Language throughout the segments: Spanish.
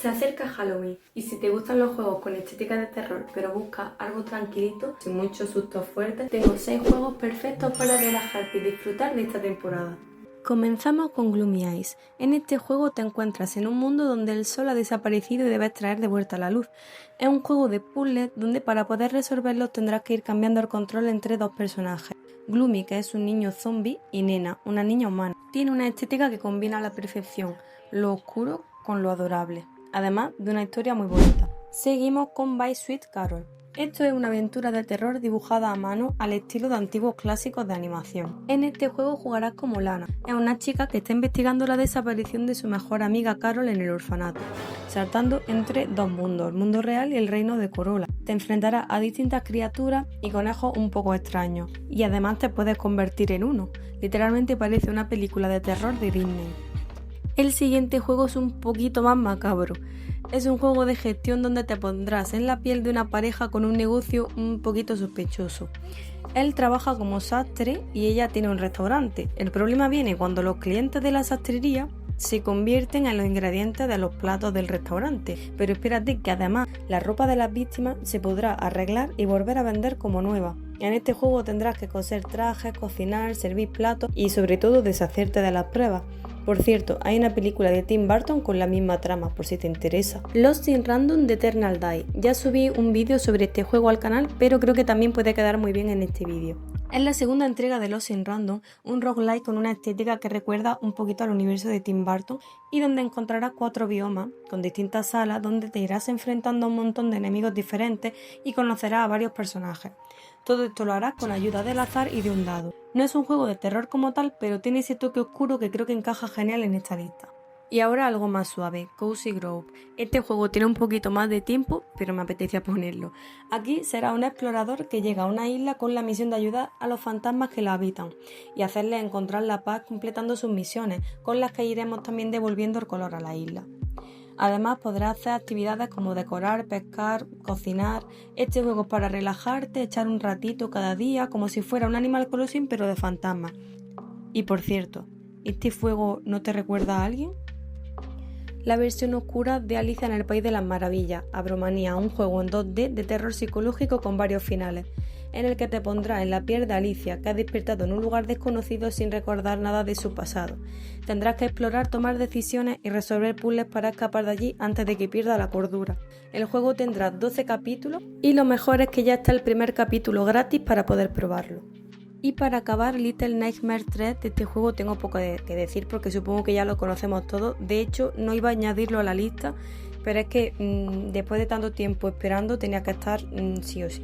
Se acerca Halloween y si te gustan los juegos con estética de terror pero buscas algo tranquilito, sin muchos sustos fuertes, tengo 6 juegos perfectos para relajarte y disfrutar de esta temporada. Comenzamos con Gloomy Eyes. En este juego te encuentras en un mundo donde el sol ha desaparecido y debes traer de vuelta la luz. Es un juego de puzzles donde para poder resolverlos tendrás que ir cambiando el control entre dos personajes. Gloomy, que es un niño zombie, y Nena, una niña humana. Tiene una estética que combina a la perfección lo oscuro con lo adorable, además de una historia muy bonita. Seguimos con By Sweet Carol. Esto es una aventura de terror dibujada a mano al estilo de antiguos clásicos de animación. En este juego jugarás como Lana, es una chica que está investigando la desaparición de su mejor amiga Carol en el orfanato, saltando entre dos mundos, el mundo real y el reino de Corolla. Te enfrentarás a distintas criaturas y conejos un poco extraños, y además te puedes convertir en uno. Literalmente parece una película de terror de Disney. El siguiente juego es un poquito más macabro. Es un juego de gestión donde te pondrás en la piel de una pareja con un negocio un poquito sospechoso. Él trabaja como sastre y ella tiene un restaurante. El problema viene cuando los clientes de la sastrería se convierten en los ingredientes de los platos del restaurante. Pero espérate que además la ropa de las víctimas se podrá arreglar y volver a vender como nueva. En este juego tendrás que coser trajes, cocinar, servir platos y sobre todo deshacerte de las pruebas. Por cierto, hay una película de Tim Burton con la misma trama, por si te interesa. Lost in Random de Eternal Die. Ya subí un vídeo sobre este juego al canal, pero creo que también puede quedar muy bien en este vídeo. Es la segunda entrega de Lost in Random, un roguelike con una estética que recuerda un poquito al universo de Tim Burton y donde encontrarás 4 biomas con distintas salas donde te irás enfrentando a un montón de enemigos diferentes y conocerás a varios personajes. Todo esto lo harás con ayuda del azar y de un dado. No es un juego de terror como tal, pero tiene ese toque oscuro que creo que encaja genial en esta lista. Y ahora algo más suave, Cozy Grove. Este juego tiene un poquito más de tiempo, pero me apetecía ponerlo. Aquí será un explorador que llega a una isla con la misión de ayudar a los fantasmas que la habitan y hacerles encontrar la paz completando sus misiones, con las que iremos también devolviendo el color a la isla. Además podrás hacer actividades como decorar, pescar, cocinar. Este juego es para relajarte, echar un ratito cada día, como si fuera un Animal Crossing pero de fantasmas. Y por cierto, ¿este juego no te recuerda a alguien? La versión oscura de Alicia en el País de las Maravillas, Abromanía, un juego en 2D de terror psicológico con varios finales, en el que te pondrás en la piel de Alicia, que ha despertado en un lugar desconocido sin recordar nada de su pasado. Tendrás que explorar, tomar decisiones y resolver puzzles para escapar de allí antes de que pierda la cordura. El juego tendrá 12 capítulos y lo mejor es que ya está el primer capítulo gratis para poder probarlo. Y para acabar, Little Nightmares 3, de este juego tengo poco que decir porque supongo que ya lo conocemos todos. De hecho, no iba a añadirlo a la lista, pero es que después de tanto tiempo esperando tenía que estar sí o sí.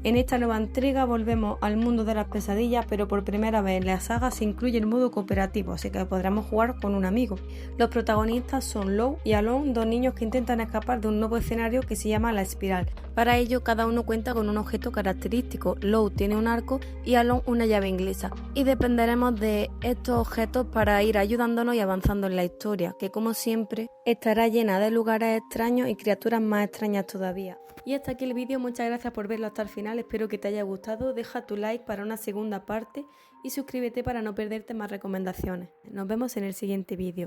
En esta nueva entrega volvemos al mundo de las pesadillas, pero por primera vez en la saga se incluye el modo cooperativo, así que podremos jugar con un amigo. Los protagonistas son Lou y Alon, dos niños que intentan escapar de un nuevo escenario que se llama La Espiral. Para ello, cada uno cuenta con un objeto característico. Lou tiene un arco y Alon una llave inglesa. Y dependeremos de estos objetos para ir ayudándonos y avanzando en la historia, que como siempre estará llena de lugares extraños y criaturas más extrañas todavía. Y hasta aquí el vídeo, muchas gracias por verlo hasta el final, espero que te haya gustado, deja tu like para una segunda parte y suscríbete para no perderte más recomendaciones. Nos vemos en el siguiente vídeo.